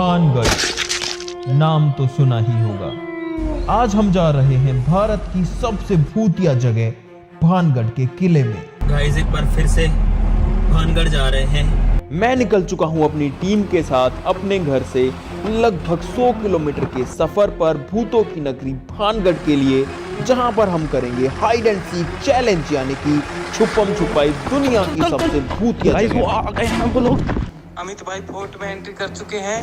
भानगढ़ नाम तो सुना ही होगा। आज हम जा रहे हैं भारत की सबसे भूतिया जगह भानगढ़ के किले में। गाइस एक बार फिर से भानगढ़ जा रहे हैं। मैं निकल चुका हूं अपनी टीम के साथ अपने घर से लगभग 100 किलोमीटर के सफर पर भूतों की नगरी भानगढ़ के लिए, जहां पर हम करेंगे हाइड एंड सीक चैलेंज, यानी कि छुपम छुपाई दुनिया की सबसे भूतिया जगह। आ गए हैं वो लोग। अमित भाई फोर्ट में एंट्री कर चुके हैं।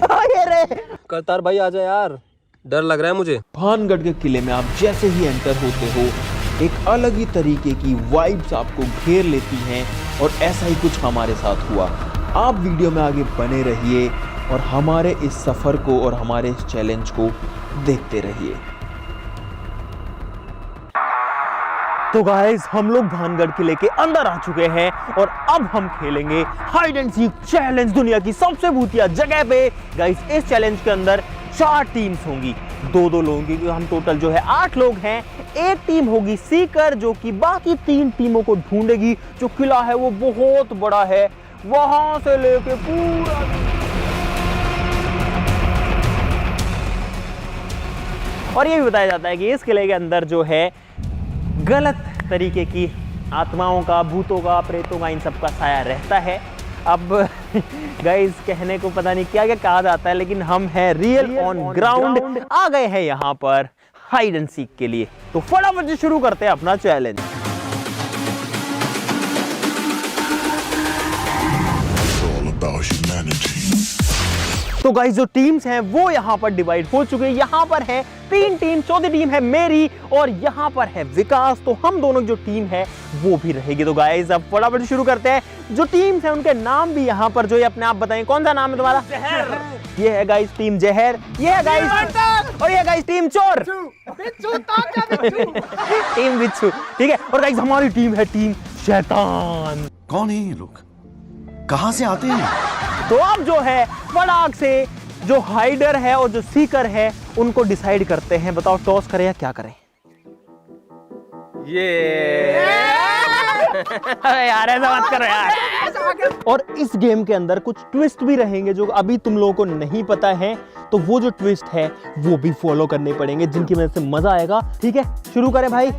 करतार भाई आजा यार, डर लग रहा है मुझे। भानगढ़ के किले में आप जैसे ही एंटर होते हो एक अलग ही तरीके की वाइब्स आपको घेर लेती हैं, और ऐसा ही कुछ हमारे साथ हुआ। आप वीडियो में आगे बने रहिए और हमारे इस सफर को और हमारे इस चैलेंज को देखते रहिए। तो गाइस हम लोग भानगढ़ किले के अंदर आ चुके हैं और अब हम खेलेंगे हाइड एंड सीक चैलेंज दुनिया की सबसे भूतिया जगह पे। गाइस इस चैलेंज के अंदर 4 टीम्स होंगी, 2-2 लोगों की, हम टोटल जो है 8 लोग हैं। एक टीम होगी सीकर जो कि बाकी 3 टीमों को ढूंढेगी। जो किला है वो बहुत बड़ा है, वहां से लेके पूरा और ये भी बताया जाता है कि इस किले के अंदर जो है गलत तरीके की आत्माओं का, भूतों का, प्रेतों का, इन सब का साया रहता है। अब गाइस कहने को पता नहीं क्या क्या कहा जाता है, लेकिन हम हैं रियल ऑन ग्राउंड आ गए हैं यहाँ पर हाइड एंड सीक के लिए। तो फटाफट से शुरू करते हैं अपना चैलेंज। तो गाइस जो टीम्स हैं वो यहाँ पर डिवाइड हो चुके हैं। यहाँ पर है 3 टीम, चौथी टीम है मेरी और यहाँ पर है विकास। तो हम दोनों की जो टीम है वो भी रहेगी। तो गाइस अब फटाफट शुरू करते हैं। जो टीम्स हैं उनके नाम भी यहाँ पर जो है अपने आप बताएं। कौन सा नाम है तुम्हारा? जहर। ये है गाइस टीम जहर, ये है गाइस, और ये है गाइस टीम चोर, टीम बिच्छू। ठीक है, और गाइस हमारी टीम है टीम शैतान। कौन है ये लोग, कहां से आते हैं? तो अब जो है फटाक से जो हाइडर है और जो सीकर है उनको डिसाइड करते हैं। बताओ टॉस करें या क्या करें? ये यार ऐसा मत करो यार। और इस गेम के अंदर कुछ ट्विस्ट भी रहेंगे जो अभी तुम लोगों को नहीं पता है, तो वो जो ट्विस्ट है वो भी फॉलो करने पड़ेंगे, जिनकी वजह से मजा आएगा। ठीक है, शुरू करें भाई।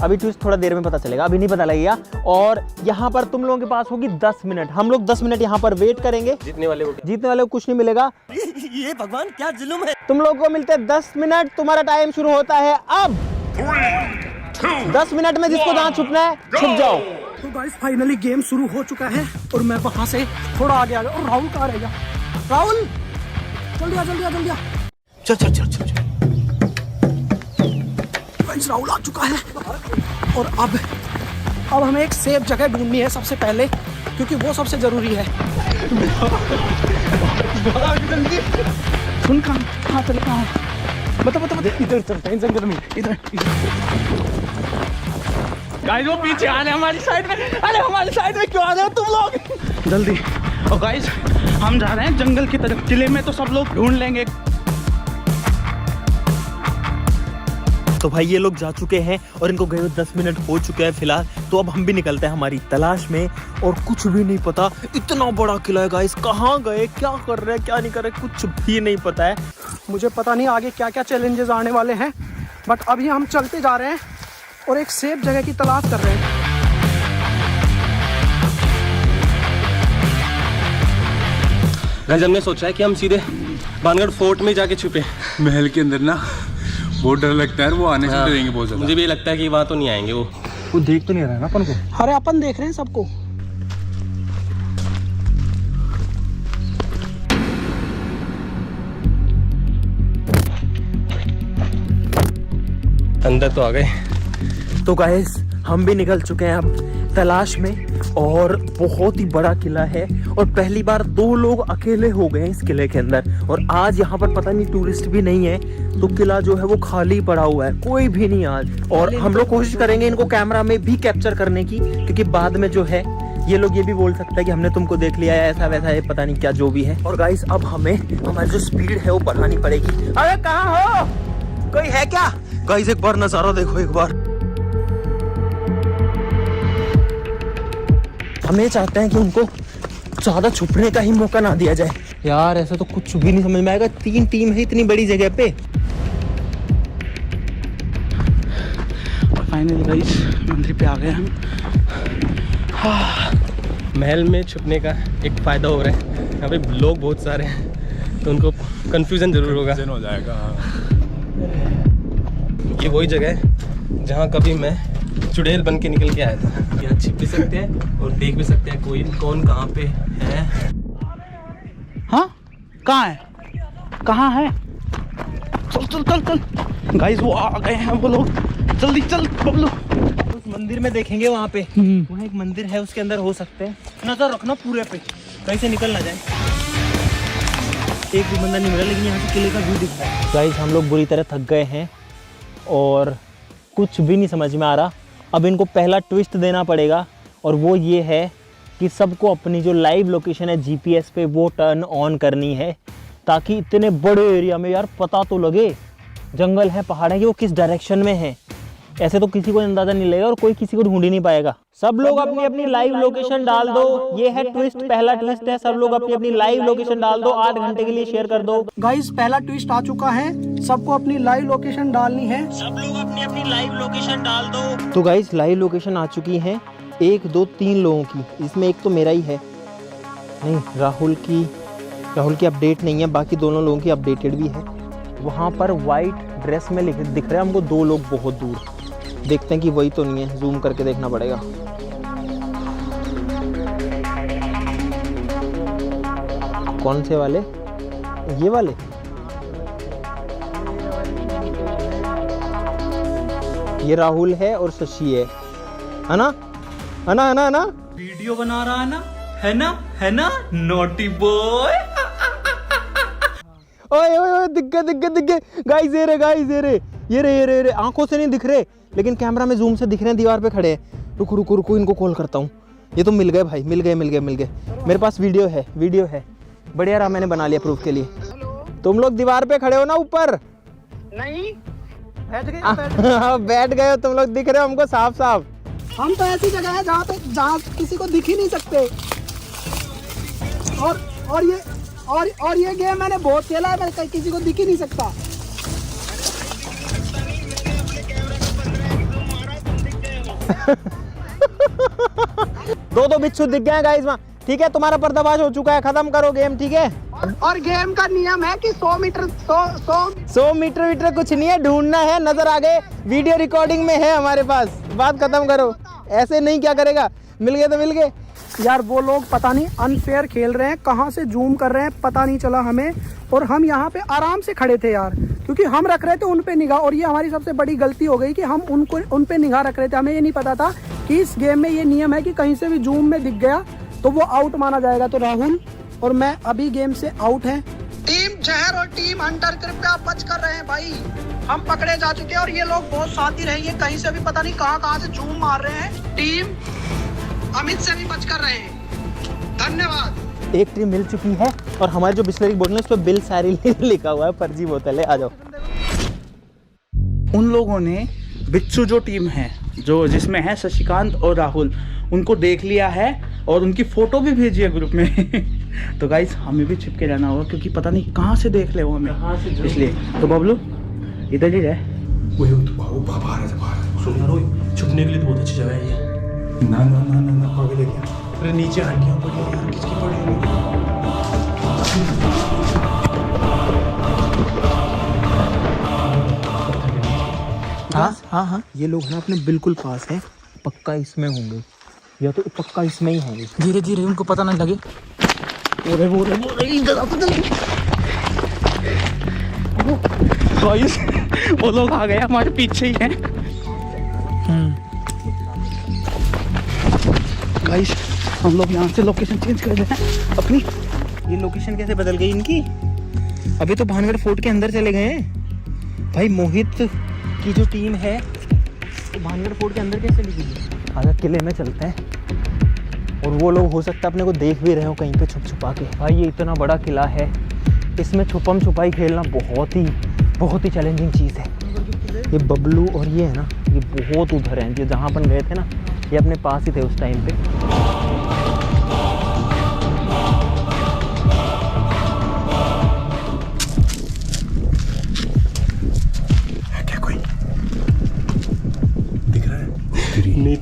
अभी ट्विस्ट थोड़ा देर में पता चलेगा, अभी नहीं पता लगेगा। और यहाँ पर तुम लोगों के पास होगी 10 मिनट। हम लोग 10 मिनट यहाँ पर वेट करेंगे। जीतने वाले को कुछ नहीं मिलेगा। ये भगवान क्या जुल्म है। तुम लोगों को मिलते हैं 10 मिनट। तुम्हारा टाइम शुरू होता है अब। 10 मिनट में जिसको जहाँ छुपना है छुप जाओ। तो गाइस फाइनली गेम शुरू हो चुका है और मैं वहां से थोड़ा आगे आ गया। और राहुल कहाँ रह गया? राहुल जल्दी आ, जल्दी आ, जल्दी आ। चल चल चल चल, चल। गाइस राहुल आ चुका है और अब हमें एक सेफ जगह ढूंढनी है सबसे पहले, क्योंकि वो सबसे जरूरी है। सुन कहाँ चले, कहाँ? बता इधर चलते हैं जंगल में, इधर। गाइस वो पीछे आ रहे हैं हमारी साइड में। अरे हमारी साइड में क्यों आ रहे हो तुम लोग? जल्दी। और गाइस हम जा रहे हैं जंगल की तरफ। किले में तो सब लोग ढूंढ लेंगे। तो भाई ये लोग जा चुके हैं और इनको गए 10 मिनट हो चुके हैं फिलहाल। तो अब हम भी निकलते हैं हमारी तलाश में, और कुछ भी नहीं पता। इतना बड़ा किला है गाइस, कहाँ गए, क्या कर रहे हैं, क्या नहीं कर रहे, कुछ भी नहीं पता है। मुझे पता नहीं आगे क्या क्या चैलेंजेस आने वाले हैं, बट अभी हम चलते जा रहे हैं और एक सेफ जगह की तलाश कर रहे हैं। गाइस हमने सोचा है कि हम सीधे भानगढ़ फोर्ट में जाके छुपे। महल के अंदर ना बहुत डर लगता है, वो आने से डरेंगे बहुत ज्यादा। मुझे भी लगता है कि वहां तो नहीं आएंगे वो देख तो नहीं रहा है ना अपन को। अरे अपन देख रहे हैं सबको। अंदर तो आ गए। तो गाइस हम भी निकल चुके हैं अब तलाश में, और बहुत ही बड़ा किला है और पहली बार 2 लोग अकेले हो गए हैं इस किले के अंदर। और आज यहाँ पर पता नहीं टूरिस्ट भी नहीं है, तो किला जो है वो खाली पड़ा हुआ है, कोई भी नहीं आज। और हम लोग कोशिश करेंगे इनको कैमरा में भी कैप्चर करने की, क्योंकि बाद में जो है ये लोग ये भी बोल सकता है कि हमने तुमको देख लिया है, ऐसा वैसा है, पता नहीं क्या जो भी है। और गाइस अब हमें हमारी जो स्पीड है वो बढ़ानी पड़ेगी। अरे कहाँ हो, कोई है क्या? गाइस एक बार नजारा देखो, एक बार। हम ये चाहते हैं कि उनको ज्यादा छुपने का ही मौका ना दिया जाए यार। ऐसा तो कुछ भी नहीं समझ में आएगा, 3 टीम है इतनी बड़ी जगह पे। फाइनली गाइस मंदिर पे आ गए हम। महल में छुपने का एक फ़ायदा हो रहा है, यहाँ पे लोग बहुत सारे हैं तो उनको कंफ्यूजन ज़रूर होगा। हो जाएगा। ये वही जगह है जहाँ कभी मैं चुड़ैल बन के निकल के आया था। यहाँ छिप भी सकते हैं और देख भी सकते हैं कोई कौन कहाँ पे है। हाँ कहाँ है, कहाँ है? चल चल चल चल गाइस, वो आ गए हैं वो लोग। जल्दी चल बबलू। उस मंदिर में देखेंगे, वहाँ पे वहाँ एक मंदिर है, उसके अंदर हो सकते हैं। नजर रखना पूरे पे, कहीं से निकल ना जाए। एक भी बंदा नहीं मिला, लेकिन यहाँ से किले का व्यू दिख रहा है। गाइस हम लोग बुरी तरह थक गए हैं और कुछ भी नहीं समझ में आ रहा। अब इनको पहला ट्विस्ट देना पड़ेगा और वो ये है कि सबको अपनी जो लाइव लोकेशन है जीपीएस पे वो टर्न ऑन करनी है, ताकि इतने बड़े एरिया में यार पता तो लगे, जंगल है, पहाड़ है, कि वो किस डायरेक्शन में है। ऐसे तो किसी को अंदाजा नहीं लगेगा और कोई किसी को ढूंढ ही नहीं पाएगा। सब लोग अपनी अपनी लाइव लोकेशन डाल दो। ये है ट्विस्ट, पहला ट्विस्ट है। सब लोग अपनी अपनी लाइव लोकेशन डाल दो, 8 घंटे के लिए शेयर कर दो। गाइस पहला ट्विस्ट आ चुका है, सबको अपनी लाइव लोकेशन डालनी है। सब लोग अपनी अपनी लाइव लोकेशन डाल दो। तो गाइस लाइव लोकेशन आ चुकी है 1 2 3 लोगों की, इसमें एक तो मेरा ही है। नहीं, राहुल की अपडेट नहीं है, बाकी दोनों लोगों की अपडेटेड भी है। वहाँ पर वाइट ड्रेस में दिख रहे हैं हमको 2 लोग बहुत दूर। देखते हैं कि वही तो नहीं है, जूम करके देखना पड़ेगा। कौन से वाले? ये वाले? ये राहुल है और शशि है ना? है ना? है ना? है ना? वीडियो बना रहा है ना? है ना? है ना? Naughty boy. ओए ओए ओए, दिख गए गाइस, ये रे आंखों से नहीं दिख रहे, लेकिन कैमरा में जूम से दिख रहे हैं, दीवार पे खड़े हैं। रुको इनको कॉल करता हूँ। ये तो मिल गए भाई, मिल गए। मेरे पास वीडियो है बढ़िया रहा, मैंने बना लिया प्रूफ के लिए। तुम लोग दीवार पे खड़े हो ना ऊपर? नहीं बैठ गए हो तुम लोग, दिख रहे हो हमको साफ। हम तो ऐसी जगह है जहाँ किसी को दिख ही नहीं सकते। और ये गेम मैंने बहुत खेला है, मैं किसी को दिख ही नहीं सकता। दो बिच्छू दिख गए गाइस वहाँ। ठीक है, तुम्हारा पर्दाफाश हो चुका है, खत्म करो गेम। ठीक है, और गेम का नियम है कि 100 मीटर कुछ नहीं है, ढूंढना है। नजर आ गए, वीडियो रिकॉर्डिंग में है हमारे पास। बात खत्म करो, ऐसे नहीं क्या करेगा। मिल गए तो मिल गए यार। वो लोग पता नहीं अनफेयर खेल रहे हैं, कहाँ से जूम कर रहे हैं पता नहीं चला हमें। और हम यहाँ पे आराम से खड़े थे यार, क्योंकि हम रख रहे थे उन पे निगाह। और ये हमारी सबसे बड़ी गलती हो गई कि हम उन पे निगाह रख रहे थे। हमें ये नहीं पता था कि इस गेम में ये नियम है कि कहीं से भी जूम में दिख गया तो वो आउट माना जाएगा। तो राहुल और मैं अभी गेम से आउट हैं। टीम जहर और टीम हंटर कृपया बच कर रहे हैं भाई, हम पकड़े जा चुके हैं। और ये लोग बहुत साथी रहेंगे, कहीं से भी पता नहीं कहाँ से जूम मार रहे हैं। टीम अमित से भी बच कर रहे हैं, धन्यवाद। एक टीम मिल चुकी है और हमारी जो बिस्लरी की बोतल है उस पर बिल सारी लिखा हुआ है, फर्जी बोतल है। आ जाओ। उन लोगों ने बिच्छू जो टीम है, जो जिसमें है शशिकांत और राहुल, उनको देख लिया है और उनकी फोटो भी भेजी है ग्रुप में। तो गाइस हमें भी छिपके रहना होगा, क्योंकि पता नहीं कहाँ से देख ले वो हमें, इसलिए। तो बबलू इधर ही रहे। छुपने के लिए तो बहुत अच्छी जगह है ये। ना पागल है क्या? अरे नीचे हड्डियाँ पड़ी हैं यार, किसकी पड़ी हैं? हाँ, ये लोग ना अपने बिल्कुल पास है, पक्का इसमें होंगे, या तो पक्का इसमें ही है। धीरे धीरे उनको पता ना लगे। गाइस वो लोग आ गए, हमारे पीछे ही हैं। गाइस हम लोग यहाँ से लोकेशन चेंज कर रहे हैं अपनी। ये लोकेशन कैसे बदल गई इनकी? अभी तो भानगढ़ फोर्ट के अंदर चले गए हैं भाई। मोहित की जो टीम है तो भानगढ़ फोर्ट के अंदर कैसे चली गई? आगे किले में चलते हैं, और वो लोग हो सकता है अपने को देख भी रहे हो कहीं पे छुपा के। भाई ये इतना बड़ा किला है, इसमें छुपम छुपाई खेलना बहुत ही चैलेंजिंग चीज़ है। ये बबलू और ये है ना, ये बहुत उधर हैं। ये जहाँ अपन गए थे ना, ये अपने पास ही थे उस टाइम पे।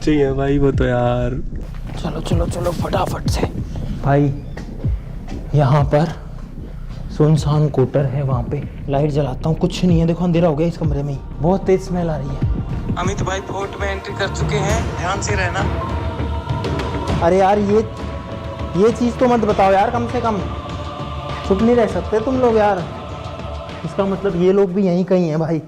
बच्चे ही हैं भाई वो तो यार। चलो चलो चलो फटाफट से भाई। यहाँ पर सुनसान कोटर है, वहाँ पे लाइट जलाता हूँ, कुछ नहीं है। देखो अंधेरा हो गया इस कमरे में ही, बहुत तेज स्मेल आ रही है। अमित भाई फोर्ट में एंट्री कर चुके हैं, ध्यान से रहना। अरे यार ये चीज़ तो मत बताओ यार, कम से कम चुप नहीं रह सकते तुम लोग यार। इसका मतलब ये लोग भी यहीं कहीं हैं भाई।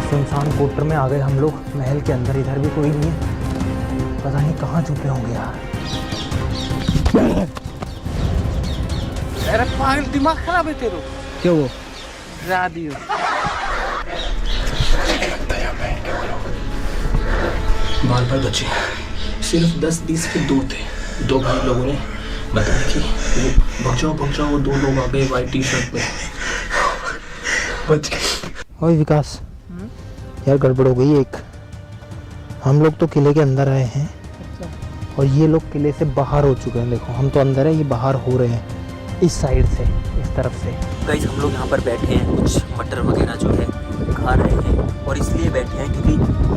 सुनसान कोटर में आ गए हम लोग, महल के अंदर। इधर भी कोई नहीं है, पता नहीं कहाँ छुपे होंगे यार। अरे पागल, दिमाग खराब है तेरा। क्यों वो रादियो बाल बाल बच्चे सिर्फ 10-20 फीट दूर थे। दो भाई लोगों ने बताया कि वो भग जाओ, वो दो लोग आ गए वाइट टी शर्ट में। बच गए। ओए विकास, यार गड़बड़ हो गई एक। हम लोग तो किले के अंदर आए हैं और ये लोग किले से बाहर हो चुके हैं। देखो हम तो अंदर है, ये बाहर हो रहे हैं इस साइड से, इस तरफ से। गाइस हम लोग यहाँ पर बैठे हैं, कुछ मटर वगैरह जो है खा रहे हैं। और इसलिए बैठे हैं क्योंकि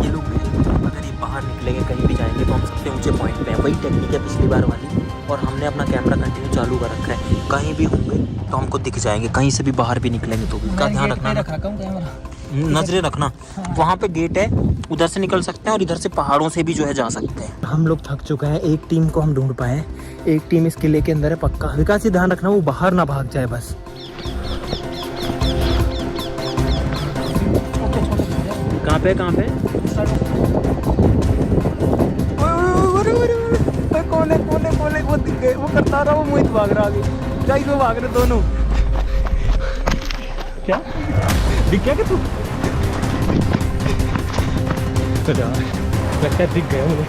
ये लोग अगर ये बाहर निकलेंगे कहीं भी जाएंगे तो हम सबसे ऊंचे पॉइंट पे हैं। वही टेक्निक है पिछली बार वाली, और हमने अपना कैमरा कंटिन्यू चालू कर रखा है। कहीं भी होंगे तो हमको दिख जाएंगे, कहीं से भी बाहर भी निकलेंगे तो भी। का ध्यान रखना, नजरें रखना। वहाँ पे गेट है, उधर से निकल सकते हैं और इधर से पहाड़ों से भी जो है जा सकते हैं। हम लोग थक चुके हैं, एक टीम को हम ढूंढ पाए, एक टीम इस किले के अंदर है पक्का। विकास ये ध्यान रखना वो बाहर ना भाग जाए बस। कहाँ पे कोने वो दिख गए, वो करता रहा, वो मोहित भाग रहा आगे। गाइस वो भाग रहे दोनों। क्या दिख गया कि तू? लगता है दिख गए मुझे।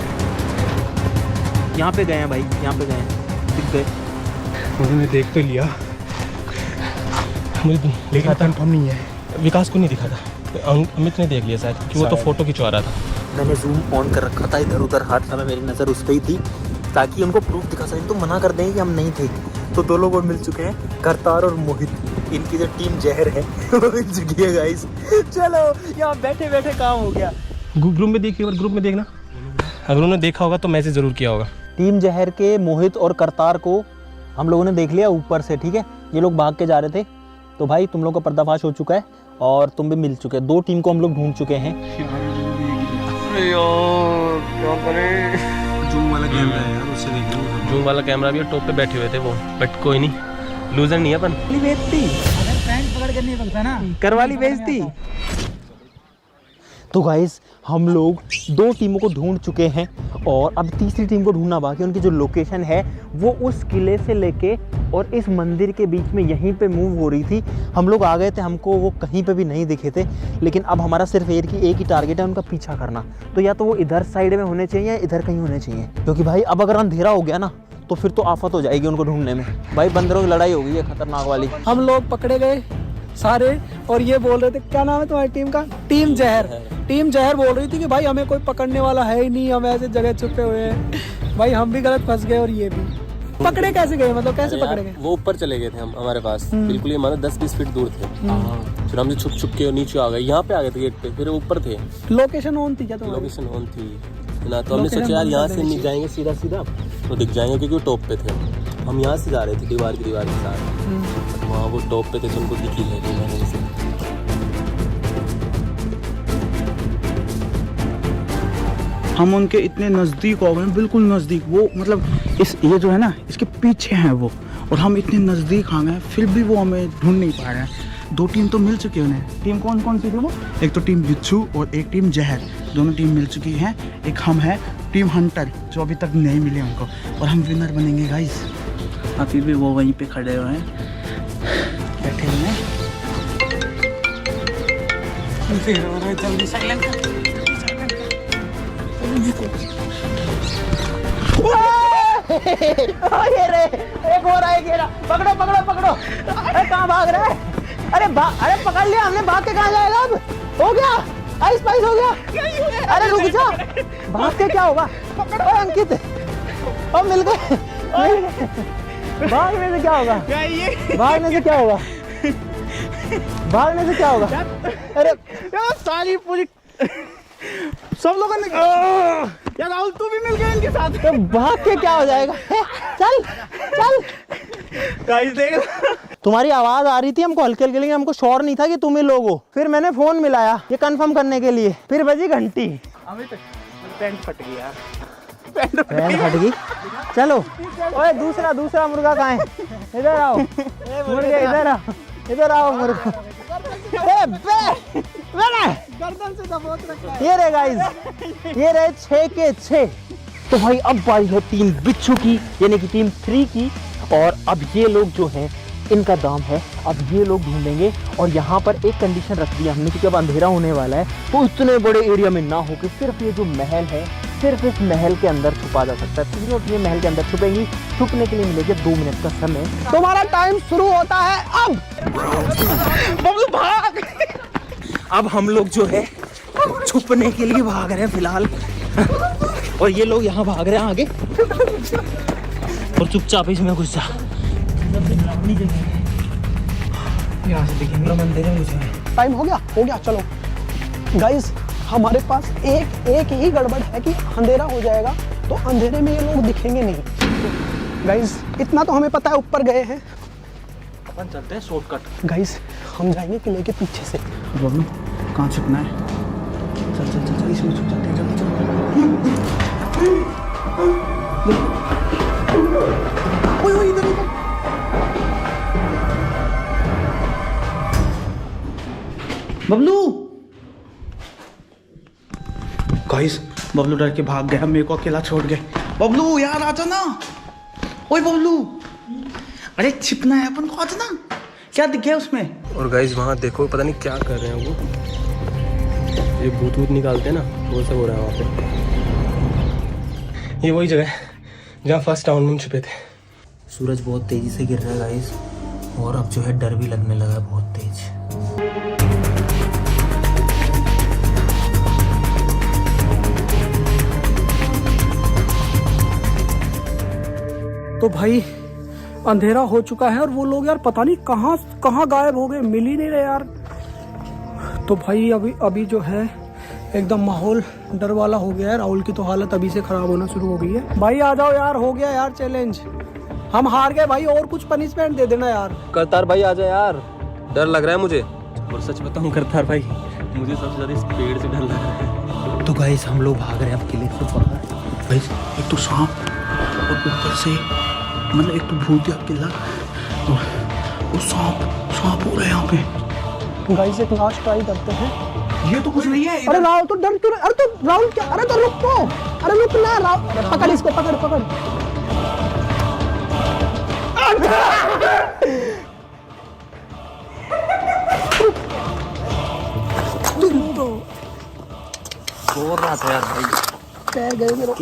यहाँ पे गए हैं भाई, यहाँ पे गए हैं, दिख गए। उन्होंने देख तो लिया मुझे, लेकिन कंफर्म नहीं है। विकास को नहीं दिखा था, अमित ने देख लिया शायद, कि वो तो फोटो खिंचवा रहा था। मैंने जूम ऑन कर रखा था, इधर उधर हाथ था, मेरी नज़र उस पर ही थी ताकि उनको प्रूफ दिखा सकें। तो मना कर देंगे कि हम नहीं थे। तो दो लोग और मिल चुके हैं, करतार और मोहित। इनकी जो टीम जहर है वो मिल चुकी है गाइस। चलो यहाँ बैठे बैठे काम हो गया। ग्रुप में देखिए और ग्रुप में देखना, अगर उन्होंने देखा होगा तो मैसेज ज़रूर किया होगा। टीम जहर के मोहित और करतार को हम लोगों ने देख लिया ऊपर से, ठीक है। ये लोग भाग के जा रहे थे, तो भाई तुम लोग का पर्दाफाश हो चुका है और तुम भी मिल चुके हैं। दो टीम को हम लोग ढूंढ चुके हैं। जूम वाला कैमरा है यार, उससे देख लो। जूम वाला कैमरा भी टॉप पे बैठे हुए थे वो, बट कोई नहीं, लूजर नहीं है अपन। बेइज्जती करवाली बेइज्जती। तो गाइस हम लोग दो टीमों को ढूंढ चुके हैं और अब तीसरी टीम को ढूंढना बाकी। उनकी जो लोकेशन है वो उस किले से लेके और इस मंदिर के बीच में यहीं पे मूव हो रही थी। हम लोग आ गए थे, हमको वो कहीं पे भी नहीं दिखे थे, लेकिन अब हमारा सिर्फ एक ही टारगेट है, उनका पीछा करना। तो या तो वो इधर साइड में होने चाहिए या इधर कहीं होने चाहिए, क्योंकि भाई अब अगर अंधेरा हो गया ना तो फिर तो आफत हो जाएगी उनको ढूंढने में। भाई बंदरों की लड़ाई हो गई है खतरनाक वाली। हम लोग पकड़े गए सारे और ये बोल रहे थे, क्या नाम है तुम्हारी टीम का? टीम जहर। टीम जहर बोल रही थी कि भाई हमें कोई पकड़ने वाला है ही नहीं, हम ऐसे जगह छुपे हुए हैं। भाई हम भी गलत फंस गए और ये भी। पकड़े कैसे गए, मतलब कैसे पकड़े गए? वो ऊपर चले गए थे हम, हमारे पास बिल्कुल ये मानो 10-20 फीट दूर थे। फिर हम छुप छुप के नीचे आ गए, यहाँ पे आ गए थे गेट पे, फिर ऊपर थे। लोकेशन ऑन थी क्या तुम्हारी? लोकेशन ऑन थी ना, तो हमने सोचा यार यहाँ से नहीं जाएंगे सीधा तो दिख जाएंगे, क्योंकि वो टॉप पे थे। हम यहाँ से जा रहे थे दीवार के साथ, वहाँ वो टॉप पे थे तो उनको दिखी है। हम उनके इतने नज़दीक हो गए, बिल्कुल नज़दीक। वो मतलब इस ये जो है ना, इसके पीछे हैं वो, और हम इतने नज़दीक आ गए, फिर भी वो हमें ढूंढ नहीं पा रहे हैं। दो टीम तो मिल चुकी है उन्हें। टीम कौन कौन सी थी वो? एक तो टीम बिच्छू और एक टीम जहर, दोनों टीम मिल चुकी हैं। एक हम है टीम हंटर, जो अभी तक नहीं मिले हमको, और हम विनर बनेंगे गाइस। अभी भी वो वहीं पे खड़े हुए हैं, बैठे हुए हैं। जल्दी साइलेंट कर। ये रे, एक और आए घेरा। पकड़ो पकड़ो पकड़ो। अरे कहाँ भाग रहा है? अरे पकड़ लिया हमने, भाग के कहाँ जाएगा अब? हो गया, आइस पाइस हो गया। अरे रुक जा, भाग के क्या होगा? पकड़ो अंकित, अब मिल गए। भागने से क्या होगा? भागने से क्या होगा? भागने से क्या होगा? अरे यार सारी पूरी सब लोगों ने यार राहुल तू भी मिल गया इनके साथ। तो भाग के क्या हो जाएगा? चल चल। गाइस देख तुम्हारी आवाज आ रही थी हमको हल्के हल्के, लेकिन हमको श्योर नहीं था कि तुम ही लोग हो। फिर मैंने फोन मिलाया ये कंफर्म करने के लिए, फिर बजी घंटी। अमित पैंट फट गई यार। पैंट फट गई। चलो ओए दूसरा मुर्गा कहाँ है? इधर आओ मुर्गे, इधर आओ मुर्गा। गर्दन से दबोच रखा है। ये रहे गाइस, ये रहे 6 के 6। तो भाई अब बारी है टीम बिच्छू की, यानी कि टीम 3 की। और अब ये लोग जो हैं इनका दाम है, अब ये लोग ढूंढेंगे। और यहाँ पर एक कंडीशन रख दी हमने कि जब अंधेरा होने वाला है तो इतने बड़े एरिया में ना हो कि सिर्फ ये जो महल है सिर्फ इस महल के अंदर छुपा जा सकता है। तीनों टीमें महल के अंदर छुपेंगी। छुपने के लिए मिलेगा 2 मिनट का समय। तुम्हारा टाइम शुरू होता है अब। बबलू भाग। अब हम लोग जो है छुपने के लिए भाग रहे हैं फिलहाल। और ये लोग यहाँ भाग रहे हैं आगे। और चुपचाप इसमें घुस जा। यहाँ से देखेंगे मंदिर है मुझे। टाइम हो गया चलो गाइस। हमारे पास एक ही गड़बड़ है कि अंधेरा हो जाएगा तो अंधेरे में ये लोग दिखेंगे नहीं। गाइस इतना तो हमें पता है, ऊपर गए हैं अपन चलते हैं शॉर्टकट। गाइस। हम जाएंगे किले के पीछे से। बबलू कहाँ छुपना है? चल इसमें छुप जाते हैं। ओए इधर इधर। बबलू गाइस बबलू डर के भाग गया, मेरे को अकेला छोड़ गए। बबलू यार आ जा ना। ओए बबलू अरे छिपना है अपन को, आ जा ना। क्या दिखे उसमें? और गाइस वहाँ देखो पता नहीं क्या कर रहे हैं वो, ये भूत निकालते हैं ना, वो सब हो रहा है वहाँ पे। ये वही जगह है जहाँ फर्स्ट टाउन में छुपे थे। सूरज बहुत तेजी से गिर रहा है गाइस, और अब जो है डर भी लगने लगा है बहुत तेज। तो भाई अंधेरा हो चुका है और वो लोग यार पता नहीं कहाँ गायब हो गए, मिल ही नहीं रहे यार। तो भाई अभी जो है एकदम माहौल डर वाला हो गया है। राहुल की तो हालत अभी से खराब होना शुरू हो गई है। भाई आ जाओ यार, हो गया यार चैलेंज, हम हार गए भाई। और कुछ पनिशमेंट दे देना यार। करतार भाई आ जाए यार, डर लग रहा है मुझे। और सच बताऊं करतार भाई, मुझे सबसे ज्यादा इस पेड़ से डर लग रहा है। तो गाइस हम लोग भाग रहे हैं अब किले से बाहर। गाइस एक तो सांप और ऊपर से मतलब एक तो भूत या किला और सांप हो रहा है यहाँ पे। गाइस एक लास्ट ट्राई करते हैं। ये तो कुछ नहीं है। अरे राहुल तो डर क्यों? अरे तो राहुल क्या? अरे तो रुक तो, अरे रुक ना राहुल, पकड़ इसको, पकड़। बोल रहा था यार भाई, पैर गए मेरे।